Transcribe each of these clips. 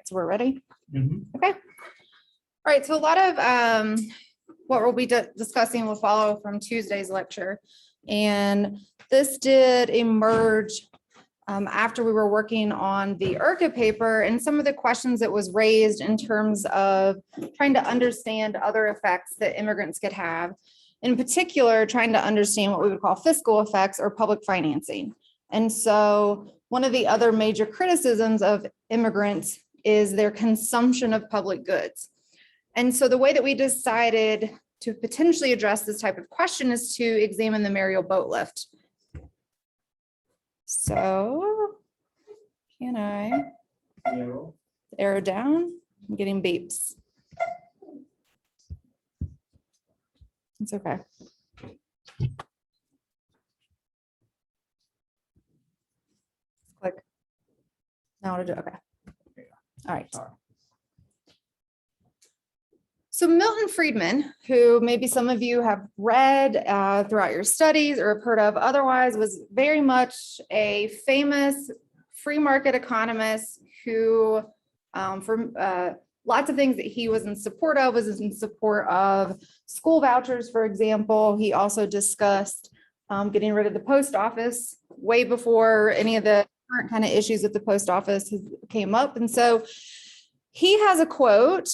so we're ready. Mm-hmm. Okay. All right, so a lot of what we'll be discussing will follow from Tuesday's lecture. And this did emerge after we were working on the IRCA paper and some of the questions that was raised in terms of trying to understand other effects that immigrants could have. In particular, trying to understand what we would call fiscal effects or public financing. And so one of the other major criticisms of immigrants is their consumption of public goods. And so the way that we decided to potentially address this type of question is to examine the Mariel Boatlift. So can I arrow down? I'm getting beeps. It's okay. Click. Now to do okay. All right. So Milton Friedman, who maybe some of you have read throughout your studies or have heard of otherwise, was very much a famous free market economist who, for lots of things that he was in support of, was in support of school vouchers, for example. He also discussed getting rid of the post office way before any of the current kind of issues with the post office came up. And so he has a quote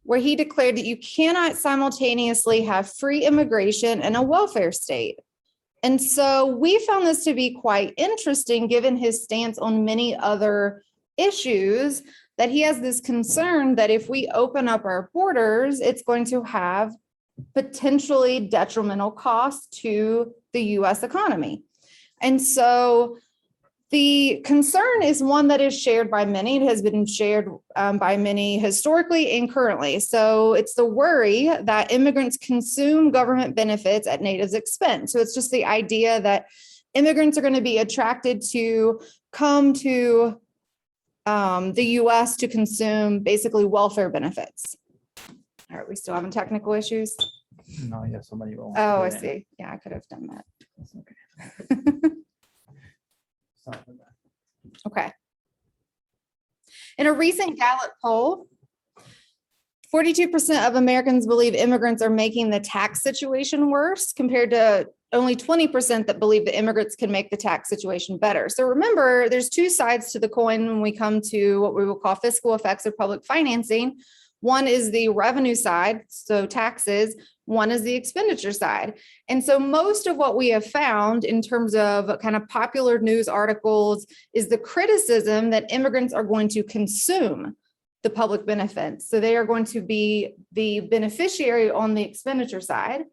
where he declared that you cannot simultaneously have free immigration and a welfare state. And so we found this to be quite interesting, given his stance on many other issues, that he has this concern that if we open up our borders, it's going to have potentially detrimental costs to the US economy. And so the concern is one that is shared by many. It has been shared by many historically and currently. So it's the worry that immigrants consume government benefits at natives' expense. So it's just the idea that immigrants are going to be attracted to come to the US to consume basically welfare benefits. All right, we still having technical issues? No, yeah, somebody will. Oh, I see. Yeah, I could have done that. That's okay. Okay. In a recent Gallup poll, 42% of Americans believe immigrants are making the tax situation worse, compared to only 20% that believe that immigrants can make the tax situation better. So remember, there's two sides to the coin when we come to what we will call fiscal effects of public financing. One is the revenue side, so taxes. One is the expenditure side. And so most of what we have found in terms of kind of popular news articles is the criticism that immigrants are going to consume the public benefits. So they are going to be the beneficiary on the expenditure side,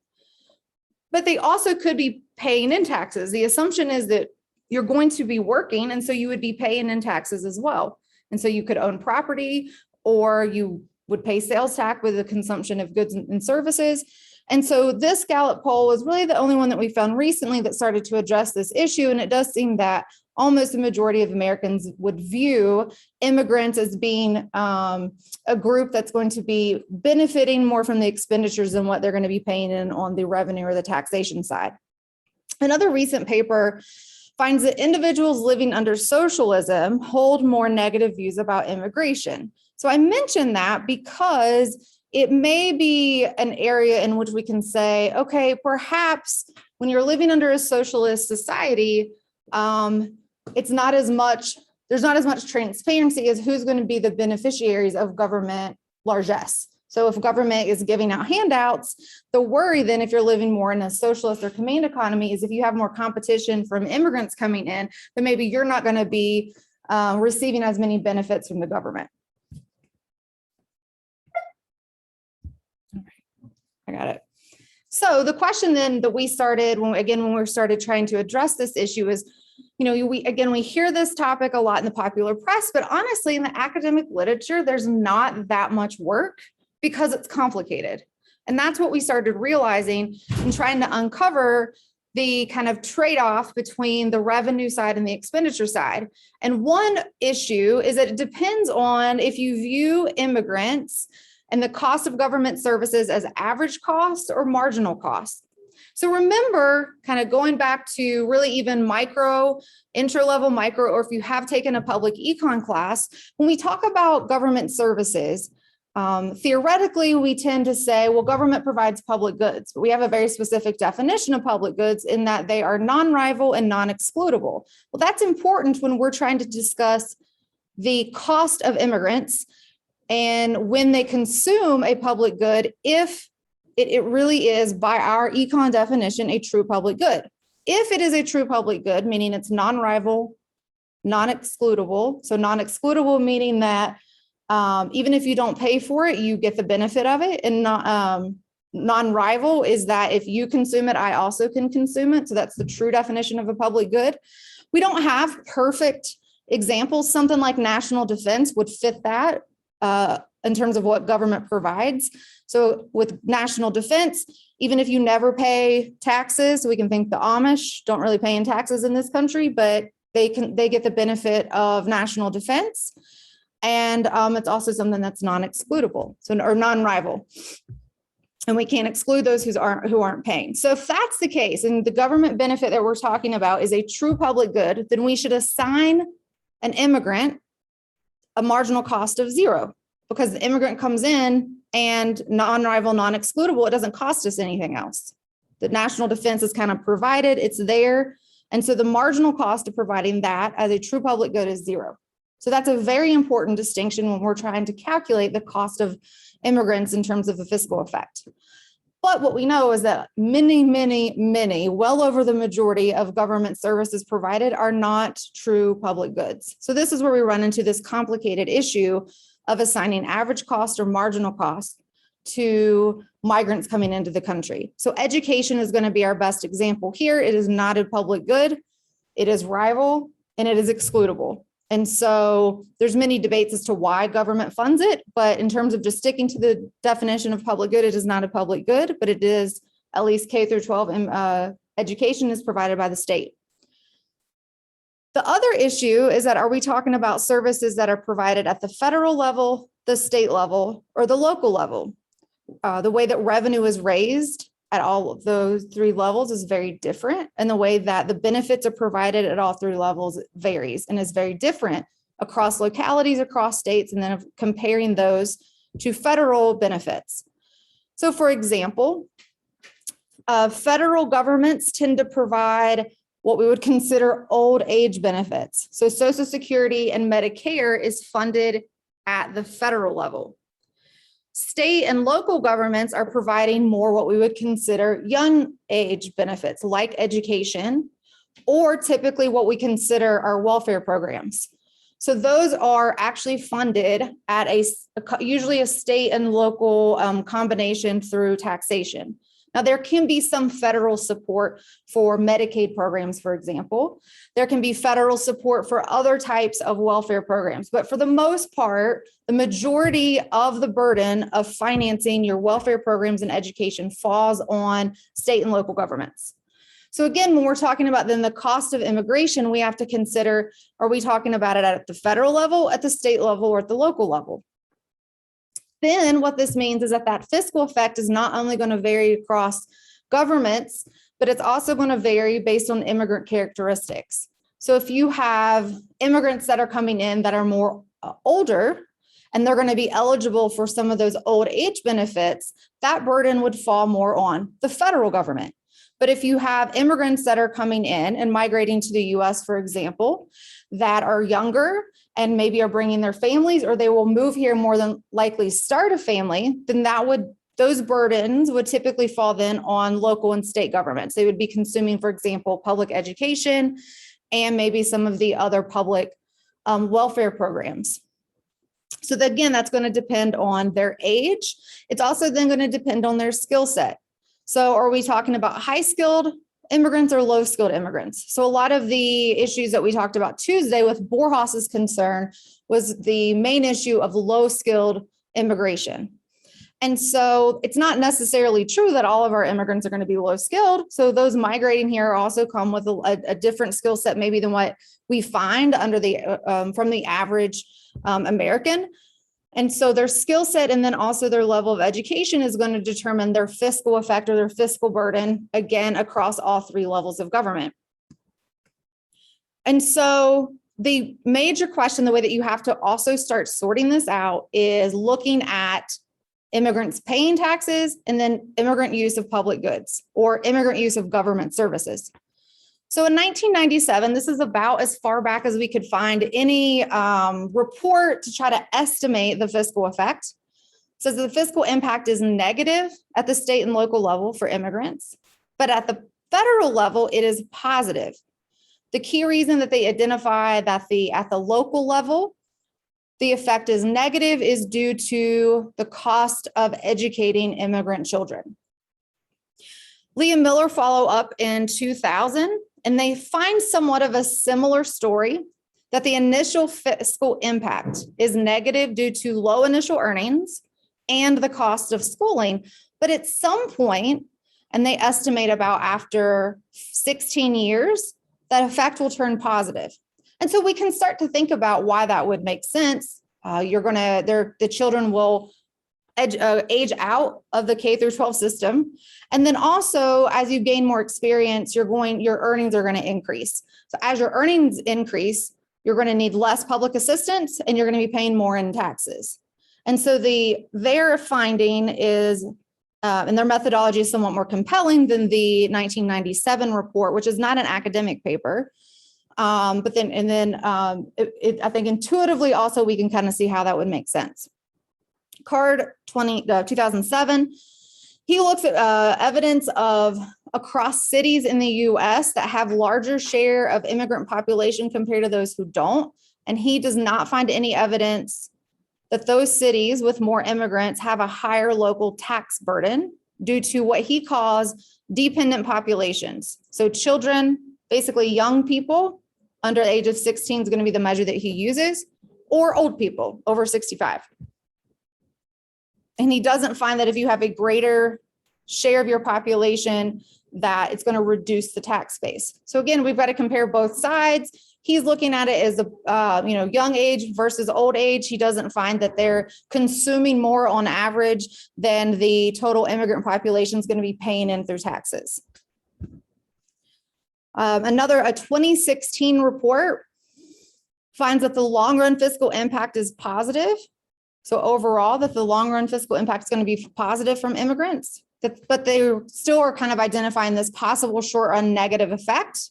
but they also could be paying in taxes. The assumption is that you're going to be working, and so you would be paying in taxes as well. And so you could own property, or you would pay sales tax with the consumption of goods and services. And so this Gallup poll was really the only one that we found recently that started to address this issue. And it does seem that almost the majority of Americans would view immigrants as being a group that's going to be benefiting more from the expenditures than what they're going to be paying in on the revenue or the taxation side. Another recent paper finds that individuals living under socialism hold more negative views about immigration. So I mention that because it may be an area in which we can say, okay, perhaps when you're living under a socialist society, there's not as much transparency as who's going to be the beneficiaries of government largesse. So if government is giving out handouts, the worry then, if you're living more in a socialist or command economy, is if you have more competition from immigrants coming in, then maybe you're not going to be receiving as many benefits from the government. I got it. So the question then that we started when we started trying to address this issue is, we hear this topic a lot in the popular press, but honestly, in the academic literature, there's not that much work because it's complicated. And that's what we started realizing and trying to uncover the kind of trade-off between the revenue side and the expenditure side. And one issue is that it depends on if you view immigrants and the cost of government services as average cost or marginal cost. So remember, kind of going back to really even micro, intro-level micro, or if you have taken a public econ class, when we talk about government services, theoretically, we tend to say, well, government provides public goods, but we have a very specific definition of public goods in that they are non-rival and non-excludable. Well, that's important when we're trying to discuss the cost of immigrants and when they consume a public good, if it really is, by our econ definition, a true public good. If it is a true public good, meaning it's non-rival, non-excludable. So non-excludable meaning that even if you don't pay for it, you get the benefit of it. And non-rival is that if you consume it, I also can consume it. So that's the true definition of a public good. We don't have perfect examples. Something like national defense would fit that in terms of what government provides. So with national defense, even if you never pay taxes, we can think the Amish don't really pay in taxes in this country, but they get the benefit of national defense. And it's also something that's non-excludable, or non-rival. And we can't exclude those who aren't paying. So if that's the case, and the government benefit that we're talking about is a true public good, then we should assign an immigrant a marginal cost of 0, because the immigrant comes in and non-rival, non-excludable, it doesn't cost us anything else. The national defense is kind of provided, it's there. And so the marginal cost of providing that as a true public good is 0. So that's a very important distinction when we're trying to calculate the cost of immigrants in terms of the fiscal effect. But what we know is that many, well over the majority of government services provided are not true public goods. So this is where we run into this complicated issue of assigning average cost or marginal cost to migrants coming into the country. So education is going to be our best example here. It is not a public good, it is rival, and it is excludable. And so there's many debates as to why government funds it, but in terms of just sticking to the definition of public good, it is not a public good, but it is at least K through 12 education is provided by the state. The other issue is that, are we talking about services that are provided at the federal level, the state level, or the local level? The way that revenue is raised at all of those 3 levels is very different. And the way that the benefits are provided at all 3 levels varies and is very different across localities, across states, and then comparing those to federal benefits. So for example, federal governments tend to provide what we would consider old age benefits. So Social Security and Medicare is funded at the federal level. State and local governments are providing more what we would consider young age benefits like education, or typically what we consider our welfare programs. So those are actually funded at usually a state and local combination through taxation. Now, there can be some federal support for Medicaid programs, for example. There can be federal support for other types of welfare programs. But for the most part, the majority of the burden of financing your welfare programs and education falls on state and local governments. So again, when we're talking about then the cost of immigration, we have to consider, are we talking about it at the federal level, at the state level, or at the local level? Then what this means is that that fiscal effect is not only going to vary across governments, but it's also going to vary based on immigrant characteristics. So if you have immigrants that are coming in that are more older, and they're going to be eligible for some of those old age benefits, that burden would fall more on the federal government. But if you have immigrants that are coming in and migrating to the US, for example, that are younger and maybe are bringing their families, or they will move here more than likely start a family, then those burdens would typically fall then on local and state governments. They would be consuming, for example, public education and maybe some of the other public welfare programs. So again, that's going to depend on their age. It's also then going to depend on their skill set. So are we talking about high-skilled immigrants or low-skilled immigrants? So a lot of the issues that we talked about Tuesday with Borjas's concern was the main issue of low-skilled immigration. And so it's not necessarily true that all of our immigrants are going to be low-skilled. So those migrating here also come with a different skill set maybe than what we find under from the average American. And so their skill set and then also their level of education is going to determine their fiscal effect or their fiscal burden, again, across all three levels of government. And so the major question, the way that you have to also start sorting this out is looking at immigrants paying taxes and then immigrant use of public goods or immigrant use of government services. So in 1997, this is about as far back as we could find any report to try to estimate the fiscal effect. It says the fiscal impact is negative at the state and local level for immigrants, but at the federal level, it is positive. The key reason that they identify that at the local level, the effect is negative is due to the cost of educating immigrant children. Lee and Miller follow up in 2000, and they find somewhat of a similar story that the initial fiscal impact is negative due to low initial earnings and the cost of schooling. But at some point, and they estimate about after 16 years, that effect will turn positive. And so we can start to think about why that would make sense. The children will age out of the K through 12 system. And then also, as you gain more experience, your earnings are going to increase. So as your earnings increase, you're going to need less public assistance and you're going to be paying more in taxes. And so their finding is, and their methodology is somewhat more compelling than the 1997 report, which is not an academic paper. I think intuitively also we can kind of see how that would make sense. Card 2007, he looks at evidence of across cities in the US that have larger share of immigrant population compared to those who don't. And he does not find any evidence that those cities with more immigrants have a higher local tax burden due to what he calls dependent populations. So children, basically young people under the age of 16 is going to be the measure that he uses, or old people over 65. And he doesn't find that if you have a greater share of your population, that it's going to reduce the tax base. So again, we've got to compare both sides. He's looking at it as a young age versus old age. He doesn't find that they're consuming more on average than the total immigrant population is going to be paying in through taxes. A 2016 report finds that the long run fiscal impact is positive. So overall, that the long run fiscal impact is going to be positive from immigrants, but they still are kind of identifying this possible short run negative effect.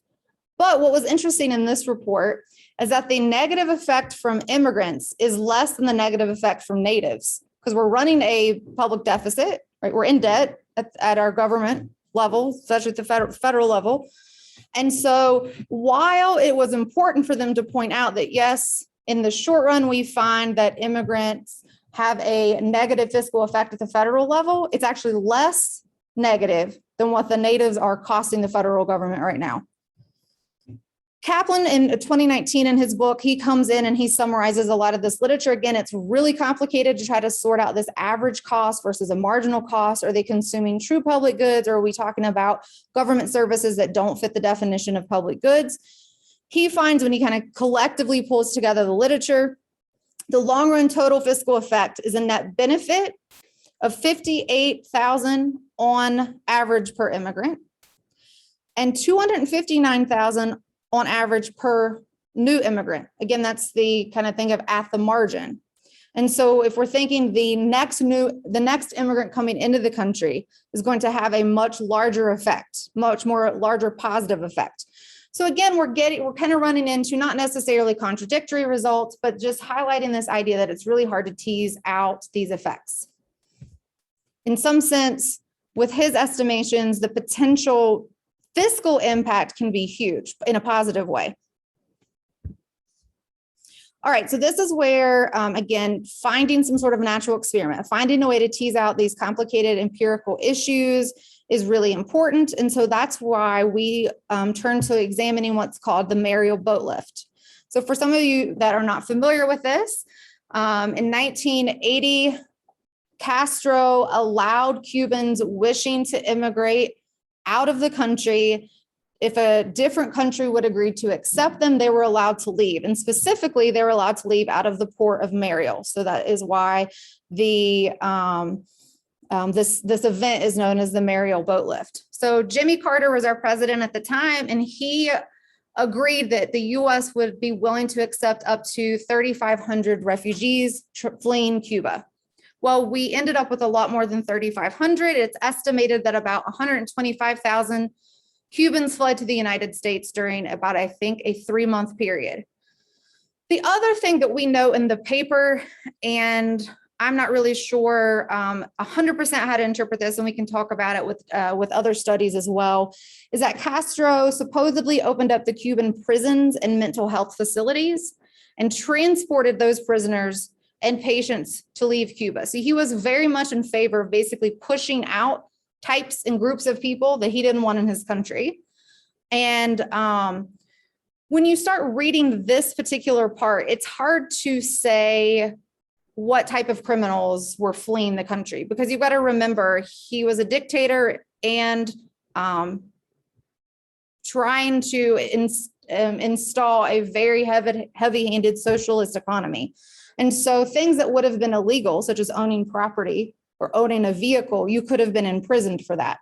But what was interesting in this report is that the negative effect from immigrants is less than the negative effect from natives, because we're running a public deficit, right? We're in debt at our government level, such at the federal level. And so while it was important for them to point out that, yes, in the short run, we find that immigrants have a negative fiscal effect at the federal level, it's actually less negative than what the natives are costing the federal government right now. Kaplan in 2019 in his book, he comes in and he summarizes a lot of this literature. Again, it's really complicated to try to sort out this average cost versus a marginal cost. Are they consuming true public goods, or are we talking about government services that don't fit the definition of public goods? He finds, when he kind of collectively pulls together the literature, the long run total fiscal effect is a net benefit of $58,000 on average per immigrant and $259,000 on average per new immigrant. Again, that's the kind of thing of at the margin. And so if we're thinking the next immigrant coming into the country is going to have a much larger effect, much more larger positive effect. So again, we're kind of running into not necessarily contradictory results, but just highlighting this idea that it's really hard to tease out these effects. In some sense, with his estimations, the potential fiscal impact can be huge in a positive way. All right, so this is where, again, finding some sort of natural experiment, finding a way to tease out these complicated empirical issues is really important. And so that's why we turn to examining what's called the Mariel Boatlift. So for some of you that are not familiar with this, in 1980, Castro allowed Cubans wishing to immigrate out of the country if a different country would agree to accept them, they were allowed to leave. And specifically, they were allowed to leave out of the port of Mariel. So that is why the this event is known as the Mariel Boatlift. So Jimmy Carter was our president at the time, and he agreed that the U.S. would be willing to accept up to 3,500 refugees fleeing Cuba. Well, we ended up with a lot more than 3,500. It's estimated that about 125,000 Cubans fled to the United States during about, I think, a 3-month period. The other thing that we know in the paper, and I'm not really sure 100% how to interpret this, and we can talk about it with other studies as well, is that Castro supposedly opened up the Cuban prisons and mental health facilities and transported those prisoners and patients to leave Cuba. So he was very much in favor of basically pushing out types and groups of people that he didn't want in his country. And when you start reading this particular part, it's hard to say what type of criminals were fleeing the country, because you've got to remember he was a dictator and trying to install a very heavy-handed socialist economy. And so things that would have been illegal, such as owning property or owning a vehicle, you could have been imprisoned for that.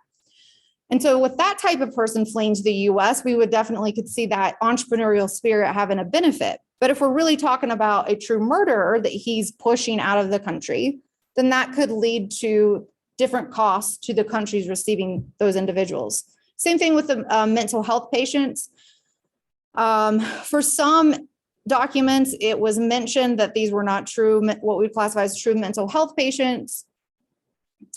And so with that type of person fleeing to the US, we would definitely could see that entrepreneurial spirit having a benefit. But if we're really talking about a true murderer that he's pushing out of the country, then that could lead to different costs to the countries receiving those individuals. Same thing with the mental health patients. For some documents, it was mentioned that these were not true, what we classify as true mental health patients,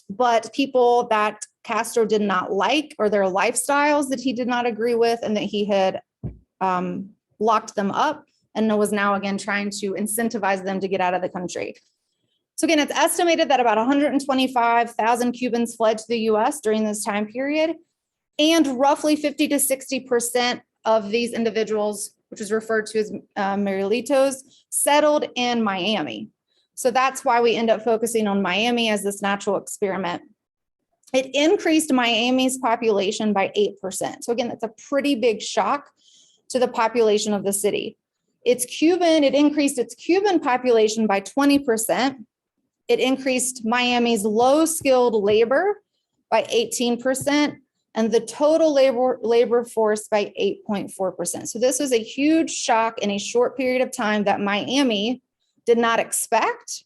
but people that Castro did not like, or their lifestyles that he did not agree with, and that he had locked them up and was now again trying to incentivize them to get out of the country. So again, it's estimated that about 125,000 Cubans fled to the US during this time period, and roughly 50 to 60% of these individuals, which is referred to as Marielitos, settled in Miami. So that's why we end up focusing on Miami as this natural experiment. It increased Miami's population by 8%. So again, that's a pretty big shock to the population of the city. It increased its Cuban population by 20%. It increased Miami's low-skilled labor by 18%, and the total labor force by 8.4%. So this was a huge shock in a short period of time that Miami did not expect.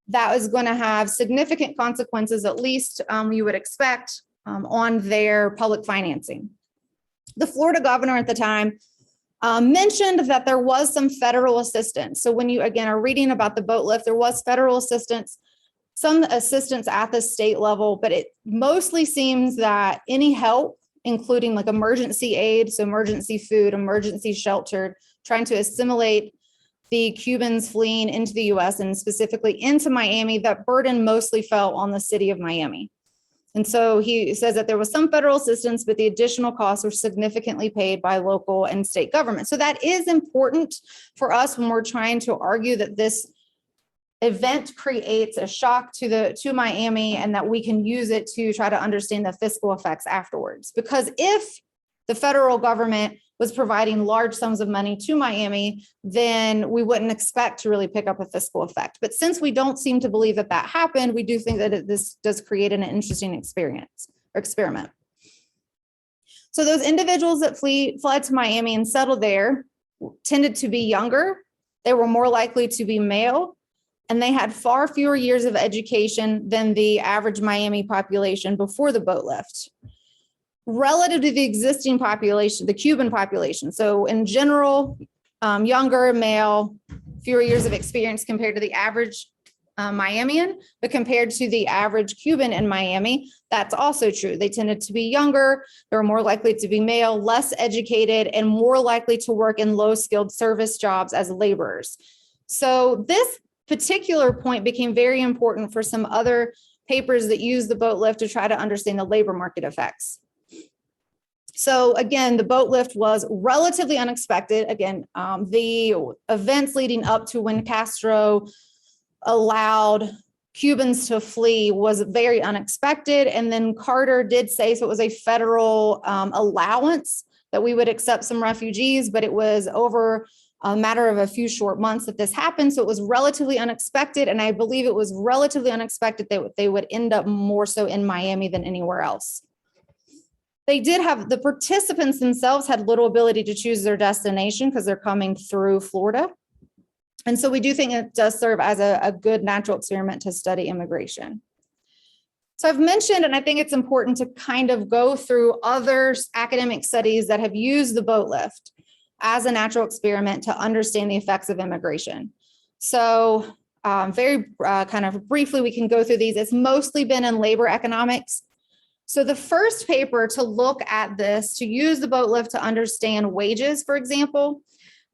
That was going to have significant consequences, at least you would expect, on their public financing. The Florida governor at the time mentioned that there was some federal assistance. So when you, again, are reading about the boat lift, there was federal assistance, some assistance at the state level, but it mostly seems that any help, including like emergency aid, so emergency food, emergency shelter, trying to assimilate the Cubans fleeing into the US and specifically into Miami, that burden mostly fell on the city of Miami. And so he says that there was some federal assistance, but the additional costs were significantly paid by local and state government. So that is important for us when we're trying to argue that this event creates a shock to Miami, and that we can use it to try to understand the fiscal effects afterwards. Because if the federal government was providing large sums of money to Miami, then we wouldn't expect to really pick up a fiscal effect. But since we don't seem to believe that that happened, we do think that this does create an interesting experiment. So those individuals that fled to Miami and settled there tended to be younger. They were more likely to be male, and they had far fewer years of education than the average Miami population before the boat lift. Relative to the existing population, the Cuban population. So in general, younger, male, fewer years of experience compared to the average Miamian, but compared to the average Cuban in Miami, that's also true. They tended to be younger, they were more likely to be male, less educated, and more likely to work in low-skilled service jobs as laborers. So this particular point became very important for some other papers that use the boat lift to try to understand the labor market effects. So again, the boat lift was relatively unexpected. Again, the events leading up to when Castro allowed Cubans to flee was very unexpected. And then Carter did say, so it was a federal allowance that we would accept some refugees, but it was over a matter of a few short months that this happened. So it was relatively unexpected. And I believe it was relatively unexpected that they would end up more so in Miami than anywhere else. They did have, the participants themselves had little ability to choose their destination because they're coming through Florida. And so we do think it does serve as a good natural experiment to study immigration. So I've mentioned, and I think it's important to kind of go through other academic studies that have used the boat lift as a natural experiment to understand the effects of immigration. So very kind of briefly, we can go through these. It's mostly been in labor economics. So the first paper to look at this, to use the boat lift to understand wages, for example,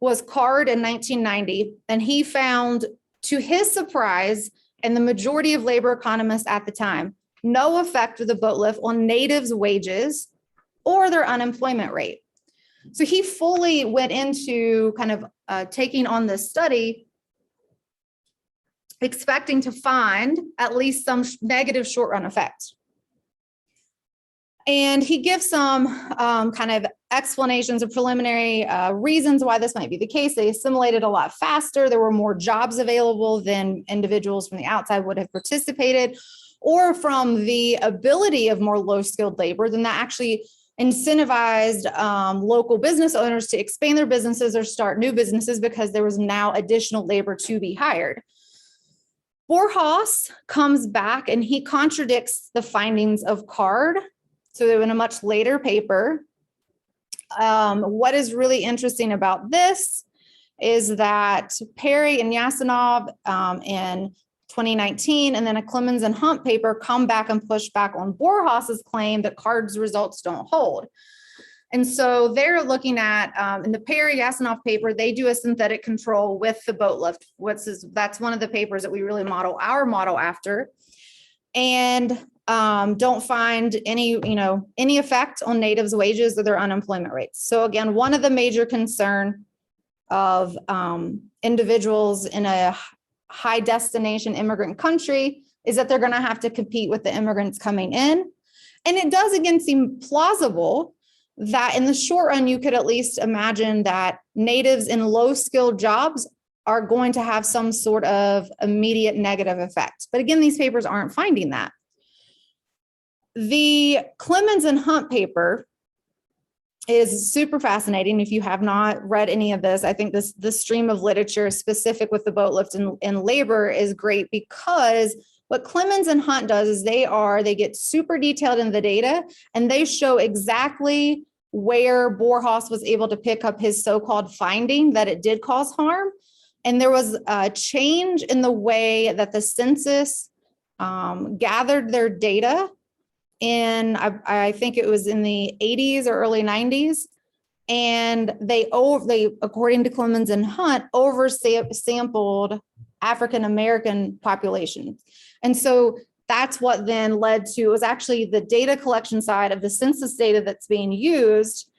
was Card in 1990. And he found, to his surprise, and the majority of labor economists at the time, no effect of the boat lift on natives' wages or their unemployment rate. So he fully went into kind of taking on this study, expecting to find at least some negative short-run effects. And he gives some kind of explanations or preliminary reasons why this might be the case. They assimilated a lot faster. There were more jobs available than individuals from the outside would have participated, or from the ability of more low-skilled labor, then that actually incentivized local business owners to expand their businesses or start new businesses because there was now additional labor to be hired. Borjas comes back and he contradicts the findings of Card. So they're in a much later paper. What is really interesting about this is that Perry and Yasinov in 2019, and then a Clemens and Hunt paper come back and push back on Borjas's claim that Card's results don't hold. And so they're looking at, in the Perry-Yasinov paper, they do a synthetic control with the boat lift. That's one of the papers that we really model our model after. And don't find any effect on natives' wages or their unemployment rates. So again, one of the major concern of individuals in a high destination immigrant country is that they're going to have to compete with the immigrants coming in. And it does again seem plausible that in the short run, you could at least imagine that natives in low skilled jobs are going to have some sort of immediate negative effect. But again, these papers aren't finding that. The Clemens and Hunt paper is super fascinating. If you have not read any of this, I think this stream of literature specific with the boat lift and labor is great, because what Clemens and Hunt does is they get super detailed in the data, and they show exactly where Borjas was able to pick up his so-called finding that it did cause harm. And there was a change in the way that the census gathered their data in, I think it was in the 80s or early 90s. And they according to Clemens and Hunt, oversampled African-American populations. And so that's what then led to, it was actually the data collection side of the census data that's being used.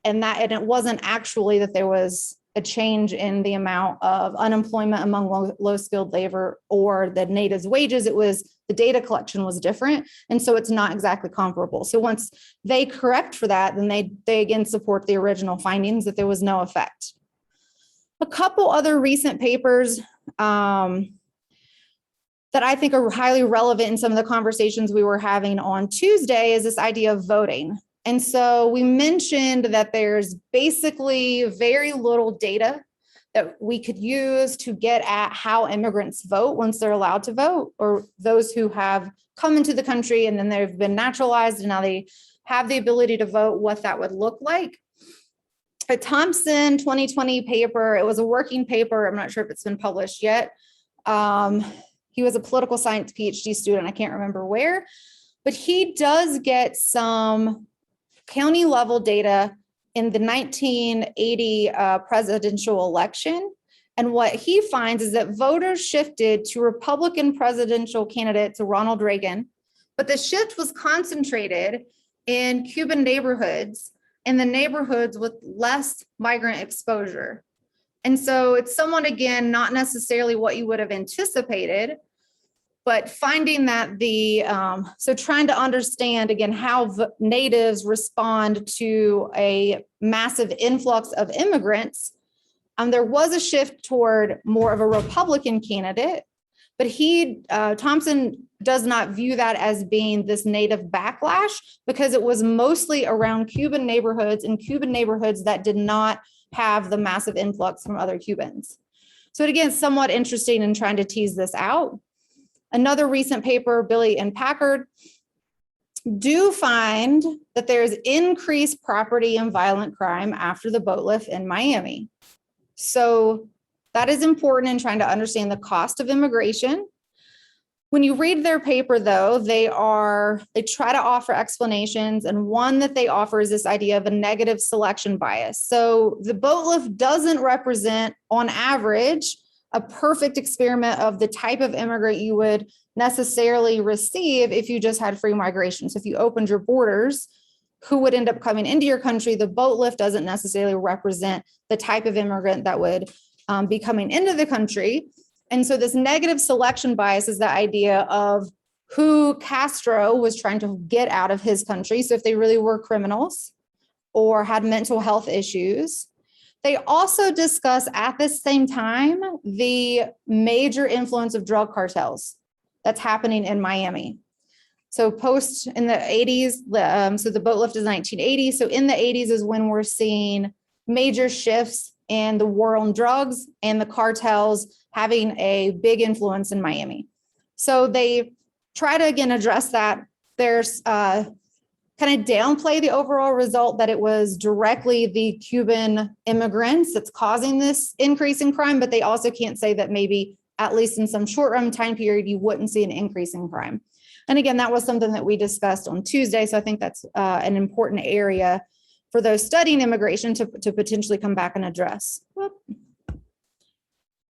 And it wasn't actually that there was a change in the amount of unemployment among low-skilled labor or the natives' wages. It was the data collection was different. And so it's not exactly comparable. So once they correct for that, then they again support the original findings that there was no effect. A couple other recent papers that I think are highly relevant in some of the conversations we were having on Tuesday is this idea of voting. And so we mentioned that there's basically very little data that we could use to get at how immigrants vote once they're allowed to vote, or those who have come into the country and then they've been naturalized and now they have the ability to vote, what that would look like. A Thompson 2020 paper, it was a working paper. I'm not sure if it's been published yet. He was a political science PhD student. I can't remember where, but he does get some county level data in the 1980 presidential election. And what he finds is that voters shifted to Republican presidential candidate, to Ronald Reagan, but the shift was concentrated in Cuban neighborhoods, in the neighborhoods with less migrant exposure. And so it's somewhat, again, not necessarily what you would have anticipated, But finding that so trying to understand again how natives respond to a massive influx of immigrants, there was a shift toward more of a Republican candidate, but Thompson does not view that as being this native backlash because it was mostly around Cuban neighborhoods and Cuban neighborhoods that did not have the massive influx from other Cubans. So again, it's somewhat interesting in trying to tease this out. Another recent paper, Billy and Packard, do find that there's increased property and violent crime after the boat lift in Miami. So that is important in trying to understand the cost of immigration. When you read their paper, though, they try to offer explanations, and one that they offer is this idea of a negative selection bias. So the boat lift doesn't represent, on average, a perfect experiment of the type of immigrant you would necessarily receive if you just had free migration. So if you opened your borders, who would end up coming into your country? The boat lift doesn't necessarily represent the type of immigrant that would be coming into the country. And so this negative selection bias is the idea of who Castro was trying to get out of his country. So if they really were criminals or had mental health issues. They also discuss at the same time the major influence of drug cartels that's happening in Miami. So post in the 80s, so the boat lift is 1980. So in the 80s is when we're seeing major shifts in the war on drugs and the cartels having a big influence in Miami. So they try to, again, address that. There's kind of downplay the overall result that it was directly the Cuban immigrants that's causing this increase in crime, but they also can't say that maybe, at least in some short-run time period, you wouldn't see an increase in crime. And again, that was something that we discussed on Tuesday. So I think that's an important area for those studying immigration to potentially come back and address.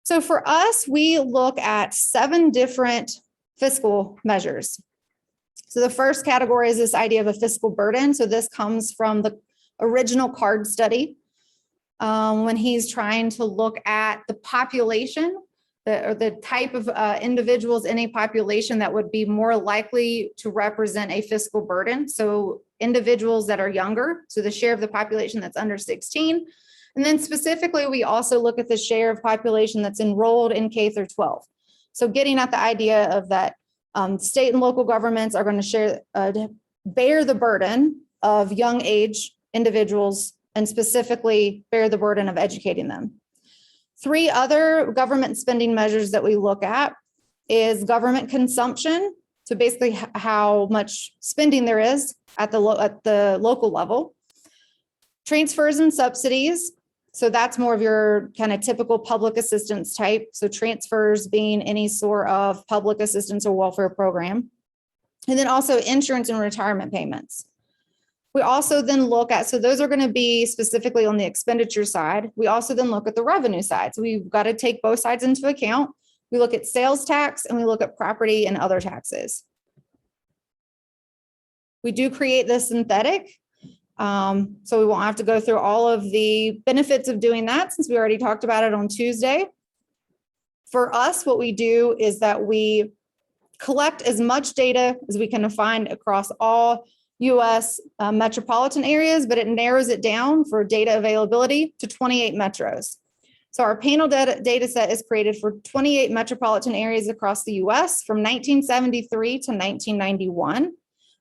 So for us, we look at 7 different fiscal measures. So the first category is this idea of a fiscal burden. So this comes from the original CARD study when he's trying to look at the population or the type of individuals in a population that would be more likely to represent a fiscal burden. So individuals that are younger, so the share of the population that's under 16. And then specifically, we also look at the share of population that's enrolled in K through 12. So getting at the idea of that state and local governments are going to bear the burden of young age individuals and specifically bear the burden of educating them. 3 other government spending measures that we look at is government consumption. So basically how much spending there is at the local level. Transfers and subsidies. So that's more of your kind of typical public assistance type. So transfers being any sort of public assistance or welfare program. And then also insurance and retirement payments. We also then look at, so those are going to be specifically on the expenditure side. We also then look at the revenue side. So we've got to take both sides into account. We look at sales tax and we look at property and other taxes. We do create the synthetic. So we won't have to go through all of the benefits of doing that since we already talked about it on Tuesday. For us, what we do is that we collect as much data as we can find across all U.S. Metropolitan areas, but it narrows it down for data availability to 28 metros. So our panel data set is created for 28 metropolitan areas across the U.S. from 1973 to 1991.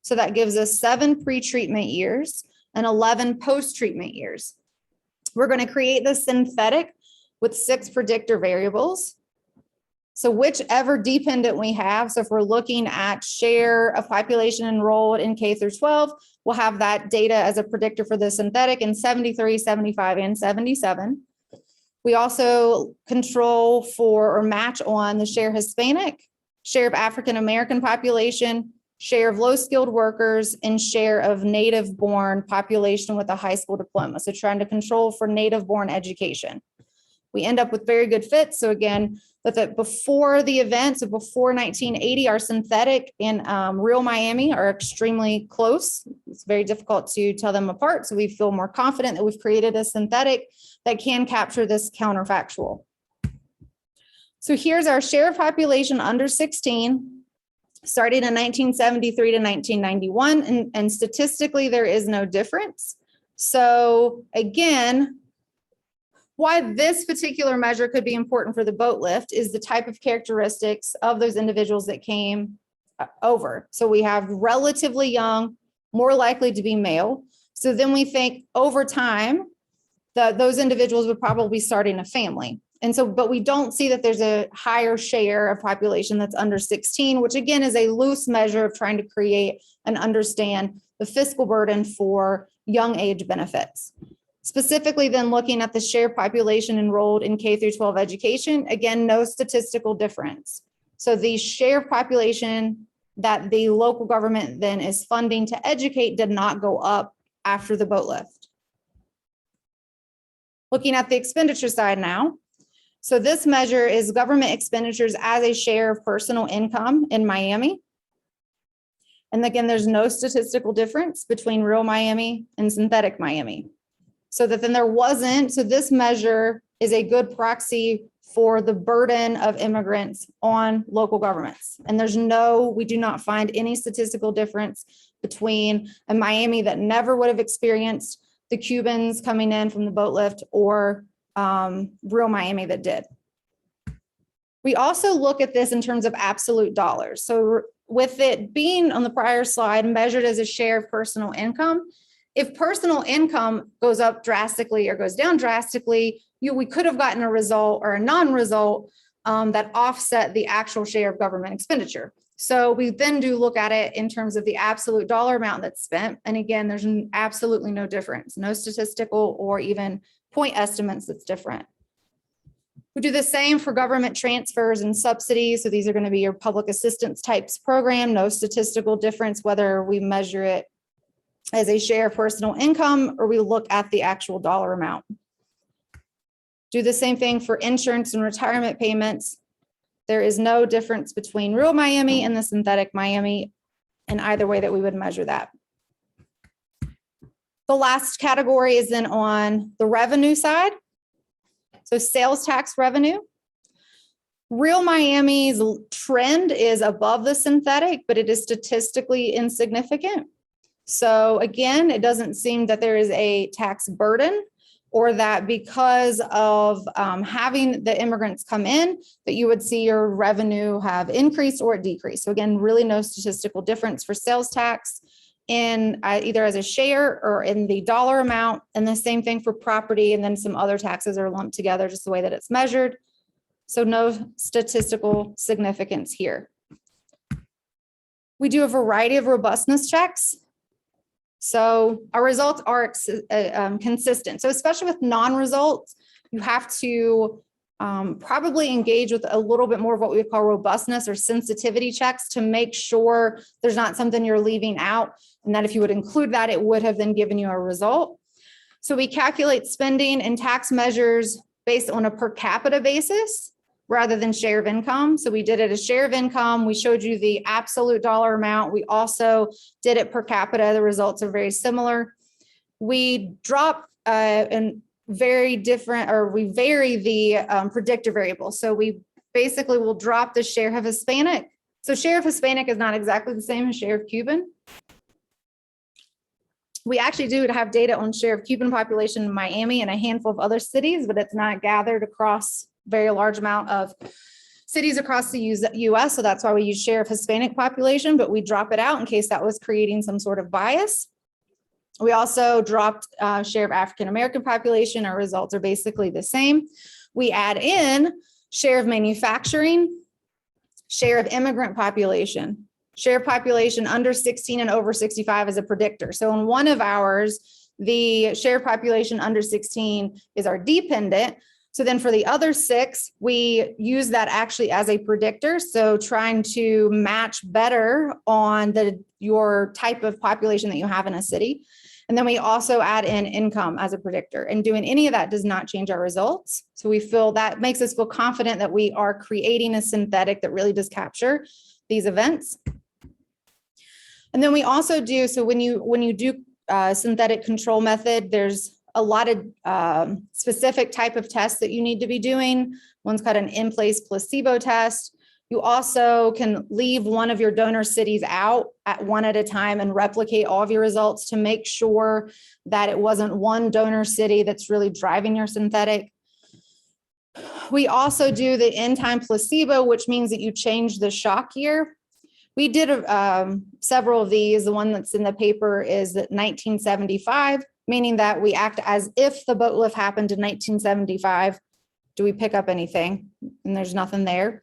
So that gives us 7 pre-treatment years and 11 post-treatment years. We're going to create the synthetic with 6 predictor variables. So whichever dependent we have, so if we're looking at share of population enrolled in K through 12, we'll have that data as a predictor for the synthetic in 73, 75, and 77. We also control for or match on the share Hispanic, share of African-American population, share of low-skilled workers, and share of native-born population with a high school diploma. So trying to control for native-born education. We end up with very good fits. So again, that before the event, so before 1980, our synthetic and real Miami are extremely close. It's very difficult to tell them apart. So we feel more confident that we've created a synthetic that can capture this counterfactual. So here's our share of population under 16 starting in 1973 to 1991, and statistically, there is no difference. So again, why this particular measure could be important for the boat lift is the type of characteristics of those individuals that came over. So we have relatively young, more likely to be male. So then we think over time, those individuals would probably be starting a family. And so, but we don't see that there's a higher share of population that's under 16, which again is a loose measure of trying to create and understand the fiscal burden for young age benefits. Specifically then looking at the share population enrolled in K through 12 education, again, no statistical difference. So the share of population that the local government then is funding to educate did not go up after the boat lift. Looking at the expenditure side now. So this measure is government expenditures as a share of personal income in Miami. And again, there's no statistical difference between real Miami and synthetic Miami. So that then there wasn't, so this measure is a good proxy for the burden of immigrants on local governments. And we do not find any statistical difference between a Miami that never would have experienced the Cubans coming in from the boat lift or real Miami that did. We also look at this in terms of absolute dollars. So with it being on the prior slide measured as a share of personal income, if personal income goes up drastically or goes down drastically, we could have gotten a result or a non-result that offset the actual share of government expenditure. So we then do look at it in terms of the absolute dollar amount that's spent. And again, there's absolutely no difference, no statistical or even point estimates that's different. We do the same for government transfers and subsidies. So these are going to be your public assistance types program, no statistical difference, whether we measure it as a share of personal income or we look at the actual dollar amount. Do the same thing for insurance and retirement payments. There is no difference between real Miami and the synthetic Miami in either way that we would measure that. The last category is then on the revenue side. So sales tax revenue. Real Miami's trend is above the synthetic, but it is statistically insignificant. So again, it doesn't seem that there is a tax burden or that because of having the immigrants come in, that you would see your revenue have increased or decreased. So again, really no statistical difference for sales tax in either as a share or in the dollar amount, and the same thing for property, and then some other taxes are lumped together just the way that it's measured. So no statistical significance here. We do a variety of robustness checks. So our results are consistent. So especially with non-results, you have to probably engage with a little bit more of what we would call robustness or sensitivity checks to make sure there's not something you're leaving out, and that if you would include that, it would have then given you a result. So we calculate spending and tax measures based on a per capita basis rather than share of income. So we did it as share of income. We showed you the absolute dollar amount. We also did it per capita. The results are very similar. We drop and very different, or we vary the predictor variable. So we basically will drop the share of Hispanic. So share of Hispanic is not exactly the same as share of Cuban. We actually do have data on share of Cuban population in Miami and a handful of other cities, but it's not gathered across very large amount of cities across the US. So that's why we use share of Hispanic population, but we drop it out in case that was creating some sort of bias. We also dropped share of African-American population. Our results are basically the same. We add in share of manufacturing, share of immigrant population, share of population under 16 and over 65 as a predictor. So in one of ours, the share of population under 16 is our dependent. So then for the other 6, we use that actually as a predictor. So trying to match better on your type of population that you have in a city. And then we also add in income as a predictor, and doing any of that does not change our results. So we feel that makes us feel confident that we are creating a synthetic that really does capture these events. And then we also do, so when you do synthetic control method, there's a lot of specific type of tests that you need to be doing. One's called an in-place placebo test. You also can leave one of your donor cities out at one at a time and replicate all of your results to make sure that it wasn't one donor city that's really driving your synthetic. We also do the end-time placebo, which means that you change the shock year. We did several of these. The one that's in the paper is that 1975, meaning that we act as if the boat lift happened in 1975. Do we pick up anything? And there's nothing there.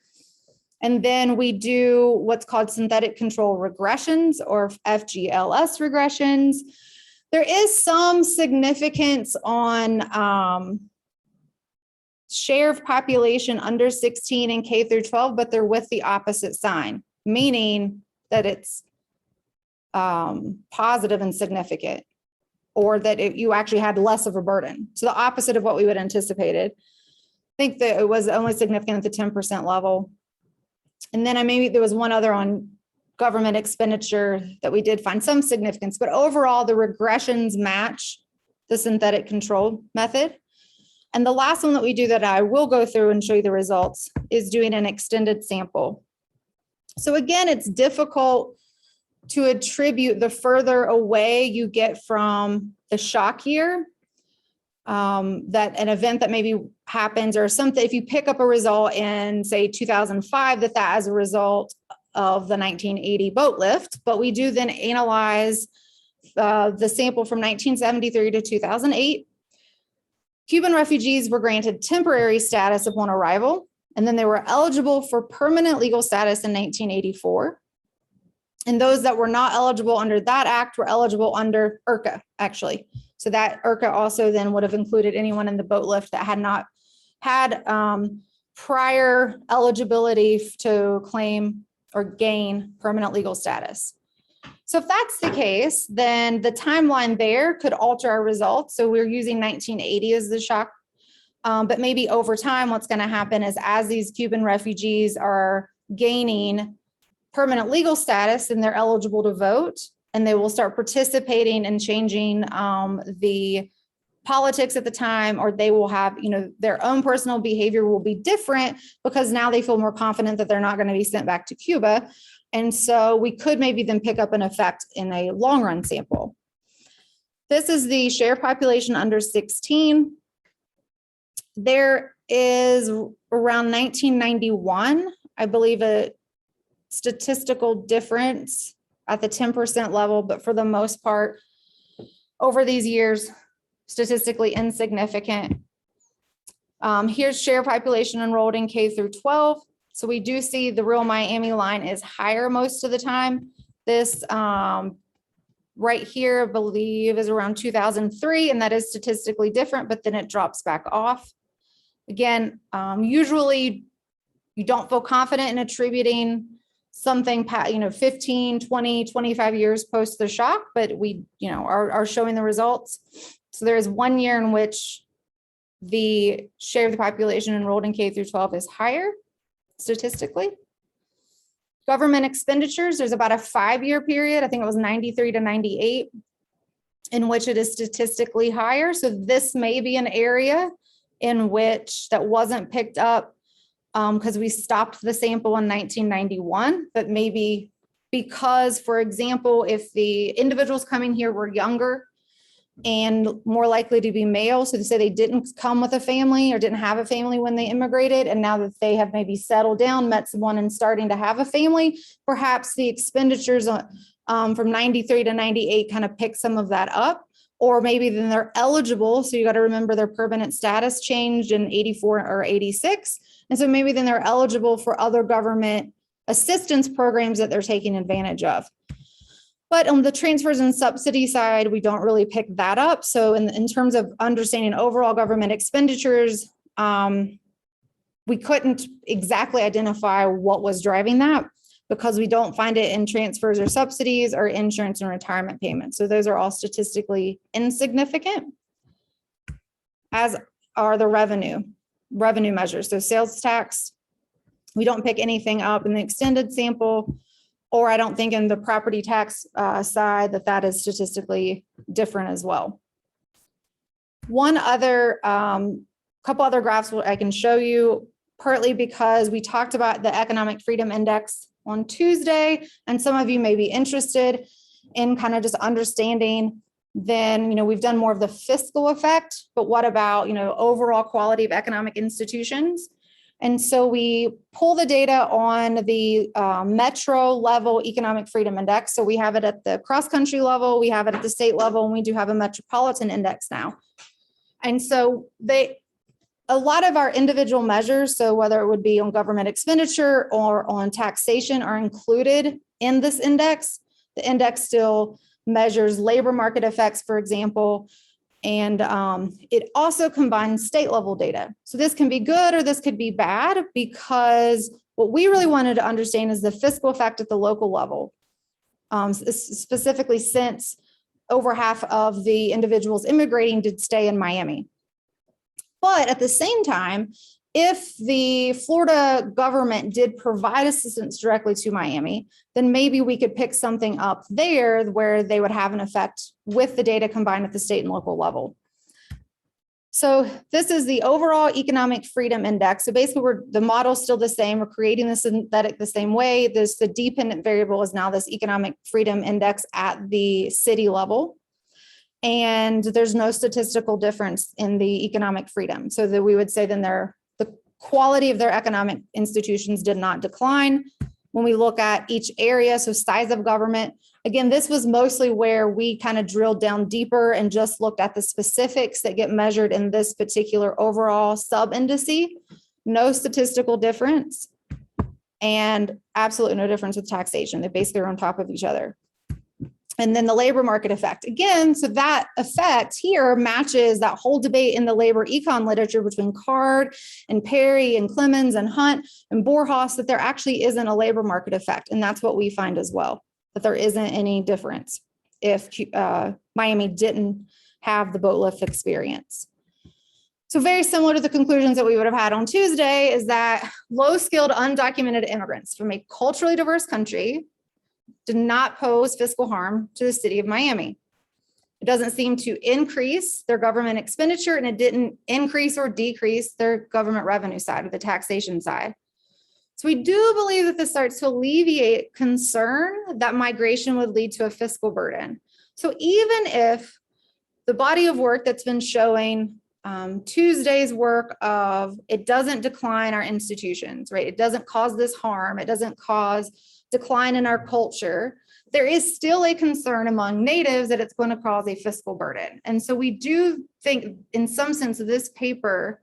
And then we do what's called synthetic control regressions or FGLS regressions. There is some significance on share of population under 16 and K through 12, but they're with the opposite sign, meaning that it's positive and significant, or that you actually had less of a burden. So the opposite of what we would anticipated. I think that it was only significant at the 10% level. And then maybe there was one other on government expenditure that we did find some significance, but overall the regressions match the synthetic control method. And the last one that we do that I will go through and show you the results is doing an extended sample. So again, it's difficult to attribute the further away you get from the shock year, that an event that maybe happens or something, if you pick up a result in say 2005, that as a result of the 1980 boat lift, but we do then analyze the sample from 1973 to 2008. Cuban refugees were granted temporary status upon arrival, and then they were eligible for permanent legal status in 1984. And those that were not eligible under that act were eligible under IRCA, actually. So that IRCA also then would have included anyone in the boat lift that had not had prior eligibility to claim or gain permanent legal status. So if that's the case, then the timeline there could alter our results. So we're using 1980 as the shock, but maybe over time, what's going to happen is as these Cuban refugees are gaining permanent legal status and they're eligible to vote, and they will start participating and changing the politics at the time, or they will have, their own personal behavior will be different because now they feel more confident that they're not going to be sent back to Cuba. And so we could maybe then pick up an effect in a long run sample. This is the share population under 16. There is around 1991, I believe, a statistical difference at the 10% level, but for the most part, over these years, statistically insignificant. Here's share population enrolled in K through 12. So we do see the real Miami line is higher most of the time. This right here, I believe, is around 2003, and that is statistically different, but then it drops back off. Again, usually you don't feel confident in attributing something, 15, 20, 25 years post the shock, but we, are showing the results. So there is 1 year in which the share of the population enrolled in K through 12 is higher statistically. Government expenditures, there's about a 5-year period, I think it was 93 to 98, in which it is statistically higher. So this may be an area in which that wasn't picked up because we stopped the sample in 1991, but maybe because, for example, if the individuals coming here were younger and more likely to be male, so to say they didn't come with a family or didn't have a family when they immigrated, and now that they have maybe settled down, met someone and starting to have a family, perhaps the expenditures from 93 to 98 kind of pick some of that up. Or maybe then they're eligible. So you got to remember their permanent status changed in 84 or 86. And so maybe then they're eligible for other government assistance programs that they're taking advantage of. But on the transfers and subsidy side, we don't really pick that up. So in terms of understanding overall government expenditures, we couldn't exactly identify what was driving that because we don't find it in transfers or subsidies or insurance and retirement payments. So those are all statistically insignificant, as are the revenue measures. So sales tax, we don't pick anything up in the extended sample, or I don't think in the property tax side that is statistically different as well. One other, couple other graphs I can show you. partly because we talked about the Economic Freedom Index on Tuesday, and some of you may be interested in kind of just understanding, then, we've done more of the fiscal effect, but what about, overall quality of economic institutions? And so we pull the data on the metro level economic freedom index. So we have it at the cross-country level, we have it at the state level, and we do have a metropolitan index now. And so a lot of our individual measures, so whether it would be on government expenditure or on taxation, are included in this index. The index still measures labor market effects, for example, and it also combines state level data. So this can be good or this could be bad, because what we really wanted to understand is the fiscal effect at the local level, specifically since over half of the individuals immigrating did stay in Miami. But at the same time, if the Florida government did provide assistance directly to Miami, then maybe we could pick something up there where they would have an effect with the data combined at the state and local level. So this is the overall economic freedom index. So basically the model's still the same. We're creating the synthetic the same way. The dependent variable is now this economic freedom index at the city level. And there's no statistical difference in the economic freedom. So that we would say then the quality of their economic institutions did not decline. When we look at each area, so size of government, again, this was mostly where we kind of drilled down deeper and just looked at the specifics that get measured in this particular overall sub-indice. No statistical difference and absolutely no difference with taxation. They basically are on top of each other. And then the labor market effect. Again, so that effect here matches that whole debate in the labor econ literature between Card and Perry and Clemens and Hunt and Borhaus, that there actually isn't a labor market effect. And that's what we find as well, that there isn't any difference if Miami didn't have the boat lift experience. So very similar to the conclusions that we would have had on Tuesday is that low-skilled undocumented immigrants from a culturally diverse country did not pose fiscal harm to the city of Miami. It doesn't seem to increase their government expenditure, and it didn't increase or decrease their government revenue side or the taxation side. So we do believe that this starts to alleviate concern that migration would lead to a fiscal burden. So even if the body of work that's been showing Tuesday's work of it doesn't decline our institutions, right? It doesn't cause this harm. It doesn't cause decline in our culture. There is still a concern among natives that it's going to cause a fiscal burden. And so we do think in some sense this paper,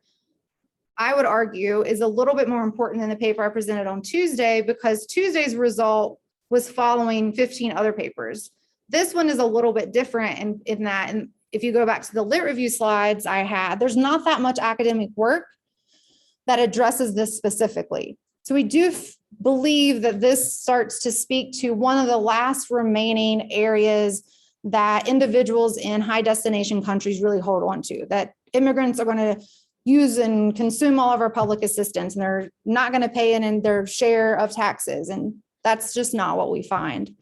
I would argue, is a little bit more important than the paper I presented on Tuesday, because Tuesday's result was following 15 other papers. This one is a little bit different in that, and if you go back to the lit review slides I had, there's not that much academic work that addresses this specifically. So we do believe that this starts to speak to one of the last remaining areas that individuals in high destination countries really hold on to, that immigrants are going to use and consume all of our public assistance, and they're not going to pay in their share of taxes. And that's just not what we find.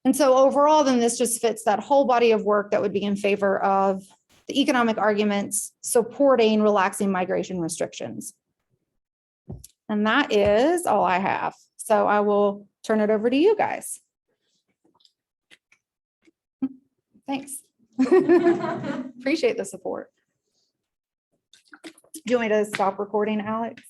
And so overall, then this just fits that whole body of work that would be in favor of the economic arguments supporting relaxing migration restrictions. And that is all I have. So I will turn it over to you guys. Thanks. Appreciate the support. Do you want me to stop recording, Alex?